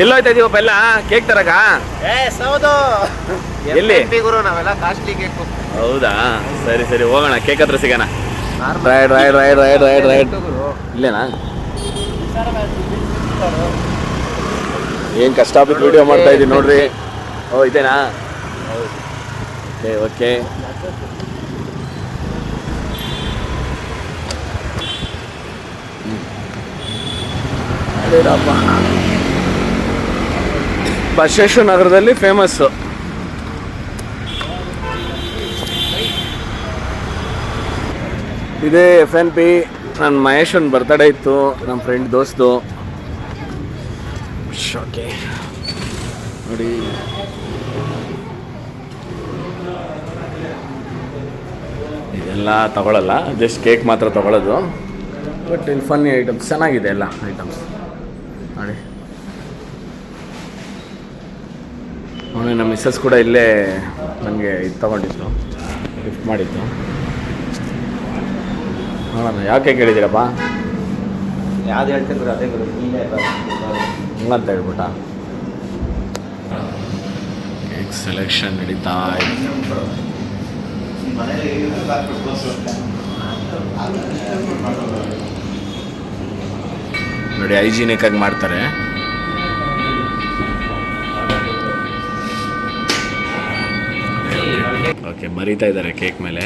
ಎಲ್ಲೋಯ್ತಾ ಇದೀವಪ್ಪ ಎಲ್ಲ ಕೇಕ್ ತರಕ? ಎಲ್ಲಿ ಗುರು ನಾವೆಲ್ಲ ಕಾಸ್ಟ್ಲಿ ಕೇಕ್. ಹೌದಾ, ಸರಿ ಸರಿ ಹೋಗೋಣ, ಕೇಕ್ ಹತ್ರ ಸಿಗೋಣ. Right right right right right right ಇಲ್ಲೇನಾ? ಏನು ಕಷ್ಟಪಟ್ಟು ವಿಡಿಯೋ ಮಾಡ್ತಾ ಇದ್ದೀನಿ ನೋಡ್ರಿ. ಓ ಇದೇನಾ? Okay okay. ಬಸವೇಶ್ವರ ನಗರದಲ್ಲಿ ಫೇಮಸ್ಸು ಇದೇ FNP. ನನ್ನ ಮಹೇಶನ್ ಬರ್ತಡೇ ಇತ್ತು, ನಮ್ಮ ಫ್ರೆಂಡ್ ದೋಸ್ತು. ಓಕೆ ನೋಡಿ, ಇದೆಲ್ಲ ತಗೊಳ್ಳಲ್ಲ, ಜಸ್ಟ್ ಕೇಕ್ ಮಾತ್ರ ತಗೊಳ್ಳೋದು. ಬಟ್ ಇಲ್ಲಿ ಫನ್ನಿ ಐಟಮ್ಸ್ ಚೆನ್ನಾಗಿದೆ, ಎಲ್ಲ ಐಟಮ್ಸ್ ನೋಡಿ. ಅವನು ನಮ್ಮ ಮಿಸ್ಸಸ್ ಕೂಡ ಇಲ್ಲೇ ನನಗೆ ಇದು ತೊಗೊಂಡಿದ್ದು, ಗಿಫ್ಟ್ ಮಾಡಿದ್ದು. ನೋಡೋಣ ಯಾವ ಕೇಕ್ ಹೇಳಿದ್ದೀರಪ್ಪ? ಯಾವ್ದು ಹೇಳ್ತಿದ್ರು ಅದೇ ಗುರು. ಹಂಗಂತ ಹೇಳ್ಬಿಟ್ಟ. ಕೇಕ್ ಸೆಲೆಕ್ಷನ್ ನಡೀತಾ ಇದೆ. ನೋಡಿ ಹೈಜಿನಿಕ್ ಆಗಿ ಮಾಡ್ತಾರೆ. ಓಕೆ, ಬರೀತಾ ಇದ್ದಾರೆ ಕೇಕ್ ಮೇಲೆ.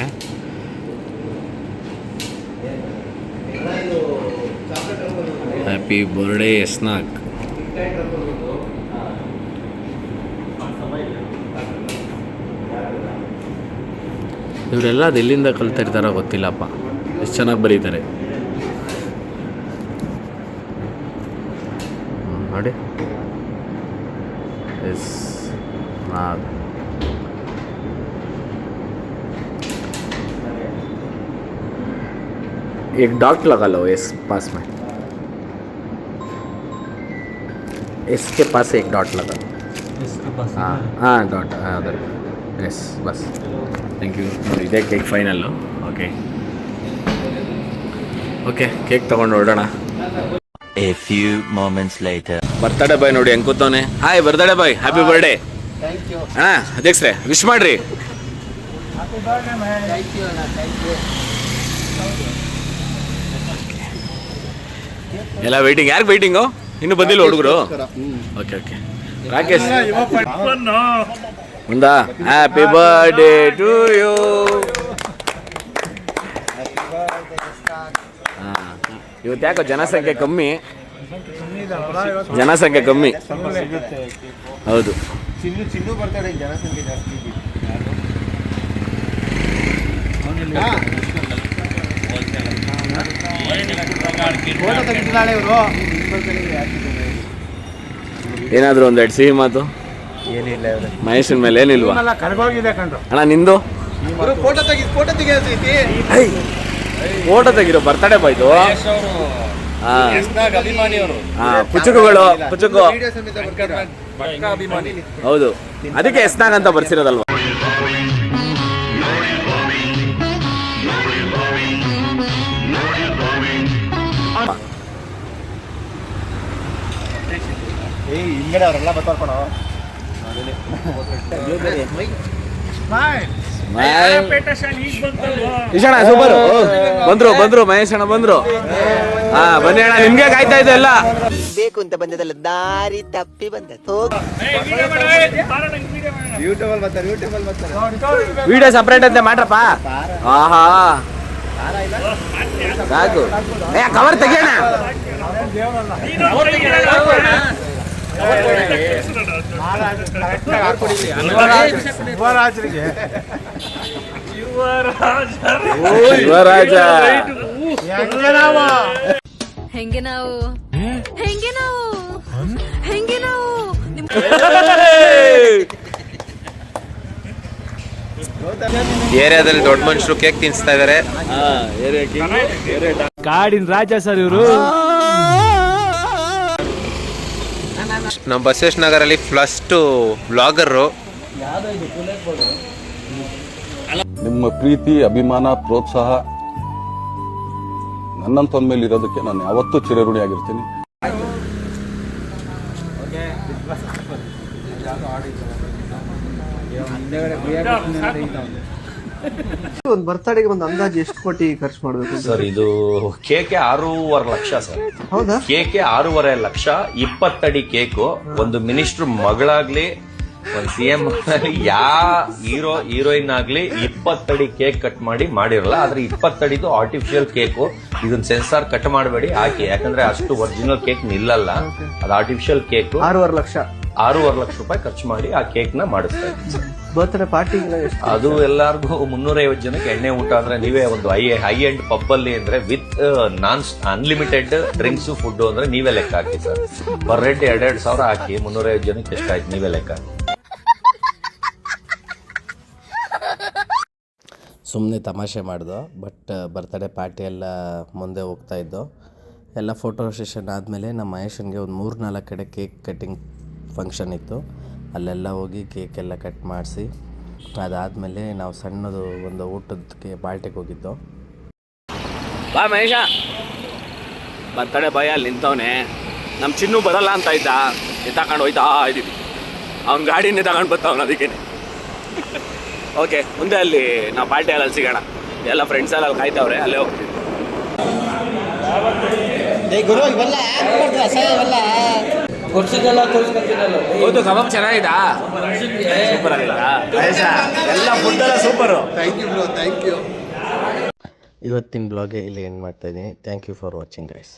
Happy birthday snack. ಇವರೆಲ್ಲ ಅದು ಎಲ್ಲಿಂದ ಕಲಿತಾ ಇರ್ತಾರೋ ಗೊತ್ತಿಲ್ಲಪ್ಪ, ಎಷ್ಟು ಚೆನ್ನಾಗಿ ಬರೀತಾರೆ ನೋಡಿ. ಎಸ್ एक डॉट लगा लो इस पास में, इसके पास एक डॉट लगा लो. इसके पास हाँ हाँ डॉट अदर. यस बस, ಥ್ಯಾಂಕ್ ಯು. ಇದೇ cake final. Okay okay, cake ತೊಗೊಂಡು ಹೊರಡೋಣ. A few moments later. Birthday boy ನೋಡಿ ಹೆಂಗೆ ಕೂತವನೆ. Hi birthday boy, happy birthday. Thank you. ಹಾಂ ಅಧ್ಯಕ್ಷರೇ, ವಿಶ್ ಮಾಡಿರಿ. ಥ್ಯಾಂಕ್ ಯು ಅಣ್ಣ, ಥ್ಯಾಂಕ್ ಯು. ಎಲ್ಲ ವೆಯ್ಟಿಂಗ್. ಯಾರಿಗೆ ವೆಯ್ಟಿಂಗು? ಇನ್ನೂ ಬಂದಿಲ್ಲ ಹುಡುಗರು? Okay okay. ರಾಕೇಶ್ ಮುಂದಾ, ಹ್ಯಾಪಿ ಬರ್ಡೇ ಟು ಯು. ಹಾಂ, ಇವತ್ತು ಯಾಕೋ ಜನಸಂಖ್ಯೆ ಕಮ್ಮಿ. ಜನಸಂಖ್ಯೆ ಕಮ್ಮಿ, ಹೌದು. ಚಿನ್ನು ಬರ್ತಾರೆ, ಜನಸಂಖ್ಯೆ ಜಾಸ್ತಿ. ಏನಾದರೂ ಒಂದೆರಡು ಸಿಹಿ ಮಾತು? ಏನಿಲ್ಲ ಮಹೇಶನ್ ಮೇಲೆ ಏನಿಲ್ವಾ? ಕರ್ಗೋಗಿದೆ ಕಣ್ರು. ಅಣ್ಣ ನಿಂದು ಫೋಟೋ ತೆಗಿಯೋ ಫೋಟೋ ತೆಗಿರೋ ಬರ್ತಡೇ ಬಾಯ್ದು. ಹಾಂ, ಪುಚುಕುಗಳು, ಪುಚುಕು. ಹೌದು, ಅದಕ್ಕೆ ಎಸ್ನಾಗ್ ಅಂತ ಬರ್ಸಿರೋದಲ್ವ. ಹಿಂಗಡೆ ಅವರೆಲ್ಲ ಬರ್ತಾರ. ಇಶಣ್ಣ ಸೂಪರ್. ಬಂದ್ರು ಮಹೇಶ್ ಅಣ್ಣ ಬಂದ್ರು. ಹಾ ಬನ್ನಿ ಅಣ್ಣ, ನಿಮ್ಗೆ ಕಾಯ್ತಾ ಇದೆ ಎಲ್ಲ. ಬೇಕು ಅಂತ ಬಂದದಲ್ಲ, ದಾರಿ ತಪ್ಪಿ ಬಂದದ್ದು. ವಿಡಿಯೋ ಸಪ್ರೇಟ್ ಅಂತ ಮಾಡ್ರಪ್ಪ. ಆಹಾ ಸಾಕು, ಕವರ್ ತೆಗಿಯೋಣ. ಯುವರಾಜ ಹೆಂಗೆ ನಾವು ಏರಿಯಾದಲ್ಲಿ ದೊಡ್ಡ ಮನುಷ್ಯರು ಕೇಕ್ ತಿನ್ಸ್ತಾ ಇದಾರೆ. ಕಾಡಿನ ರಾಜ ಸರ್ ಇವರು. ನಮ್ಮ ಬಸವೇಶ್ವರ ನಗರಲ್ಲಿ ಫಸ್ಟ್ ಬ್ಲಾಗರು. ನಿಮ್ಮ ಪ್ರೀತಿ, ಅಭಿಮಾನ, ಪ್ರೋತ್ಸಾಹ ನನ್ನಂತವನ ಮೇಲೆ ಇರೋದಕ್ಕೆ ನಾನು ಯಾವತ್ತೂ ಚಿರಋಣಿಯಾಗಿರ್ತೀನಿ. ಒಂದು ಬರ್ತಡೆಗೆ ಒಂದು ಅಂದಾಜು ಎಷ್ಟು ಕೋಟಿ ಖರ್ಚು ಮಾಡಬೇಕು ಸರ್ ಇದು ಕೇಕೆ 6.5 ಲಕ್ಷ ಸರ್. ಹೌದಾ? ಕೇಕೆ 6.5 ಲಕ್ಷ, 20 ಅಡಿ ಕೇಕು. ಒಂದು ಮಿನಿಸ್ಟರ್ ಮಗಳಾಗ್ಲಿ, ಒಂದು CM ಹೀರೋಯಿನ್ ಆಗ್ಲಿ 20 ಅಡಿ ಕೇಕ್ ಕಟ್ ಮಾಡಿರಲ್ಲ. ಆದ್ರೆ 20 ಅಡಿದು ಆರ್ಟಿಫಿಷಿಯಲ್ ಕೇಕು. ಇದನ್ನ ಸೆನ್ಸಾರ್ ಕಟ್ ಮಾಡಬೇಡಿ, ಹಾಕಿ. ಯಾಕಂದ್ರೆ ಅಷ್ಟು ಒರಿಜಿನಲ್ ಕೇಕ್ ನಿಲ್ಲಲ್ಲ, ಅದು ಆರ್ಟಿಫಿಷಿಯಲ್ ಕೇಕ್. 6.5 ಲಕ್ಷ 6.5 ಲಕ್ಷ ರೂಪಾಯಿ ಖರ್ಚು ಮಾಡಿ ಆ ಕೇಕ್ ನ ಮಾಡಿಸ್ತಾ ಇದ್ದೀವಿ. ಬರ್ತ್ಡೇ ಪಾರ್ಟಿಗೆಲ್ಲ ಎಷ್ಟು? ಅದು ಎಲ್ಲಾರ್ಗು 350 ಜನಕ್ಕೆ ಎಣ್ಣೆ ಊಟ ಅಂದ್ರೆ ನೀವೇ ಒಂದು ಹೈ ಎಂಡ್ ಪಬ್ ಅಲ್ಲಿ ಅಂದ್ರೆ with non unlimited drinks food ಅಂದ್ರೆ ನೀವೇ ಲೆಕ್ಕ ಹಾಕಿ ಸರ್. ಪರ್ ಹೆಡ್ 2,000 ಹಾಕಿ 350 ಜನಕ್ಕೆ ಎಷ್ಟಾಯ್ತು ನೀವೇ ಲೆಕ್ಕ ಹಾಕಿ. ಸುಮ್ಮನೆ ತಮಾಷೆ ಮಾಡ್ದು. ಬಟ್ ಬರ್ತಡೇ ಪಾರ್ಟಿ ಎಲ್ಲ ಮುಂದೆ ಹೋಗ್ತಾ ಇದ್ದೋ. ಎಲ್ಲ ಫೋಟೋ ಸೆಷನ್ ಆದಮೇಲೆ ನಮ್ಮ ಮಹೇಶನ್ಗೆ ಒಂದು 3-4 ಕಡೆ ಕೇಕ್ ಕಟ್ಟಿಂಗ್ ಫಂಕ್ಷನ್ ಇತ್ತು. ಅಲ್ಲೆಲ್ಲ ಹೋಗಿ ಕೇಕೆಲ್ಲ ಕಟ್ ಮಾಡಿಸಿ ಅದಾದಮೇಲೆ ನಾವು ಸಣ್ಣದು ಒಂದು ಊಟಕ್ಕೆ ಪಾರ್ಟಿಗೆ ಹೋಗಿದ್ದು. ಬಾ ಮಹೇಶ, ಬರ್ತಡೇ ಬಾಯ್ ಅಲ್ಲಿ ನಿಂತವನೆ. ನಮ್ಮ ಚಿನ್ನು ಬರಲ್ಲ ಅಂತ ಇದ್ದ, ತಗೊಂಡು ಹೋಯ್ತಾ ಇದ್ದೀವಿ. ಅವ್ನ ಗಾಡಿನೇ ತಗೊಂಡು ಬರ್ತಾವನ, ಅದಕ್ಕೇನೆ. ಓಕೆ, ಮುಂದೆ ಅಲ್ಲಿ ನಾವು ಪಾರ್ಟಿ ಅಲ್ಲಿ ಸಿಗೋಣ. ಎಲ್ಲ ಫ್ರೆಂಡ್ಸ್ ಎಲ್ಲ ಅಲ್ಲಿ ಕಾಯ್ತಾವ್ರೆ, ಅಲ್ಲೇ ಹೋಗ್ತೀವಿ. ಹೌದು, ಕಬಾಬ್ ಚೆನ್ನಾಗಿದಾ? ಸೂಪರ್ ಆಗಿದಾ ಮಹೇಶ? ಎಲ್ಲ ಫುಡ್ ಎಲ್ಲ ಸೂಪರು. Thank you. ಇವತ್ತಿನ ಬ್ಲಾಗೆ ಇಲ್ಲಿ ಎಂಡ್ ಮಾಡ್ತಾಯಿದ್ದೀನಿ. Thank you for watching guys.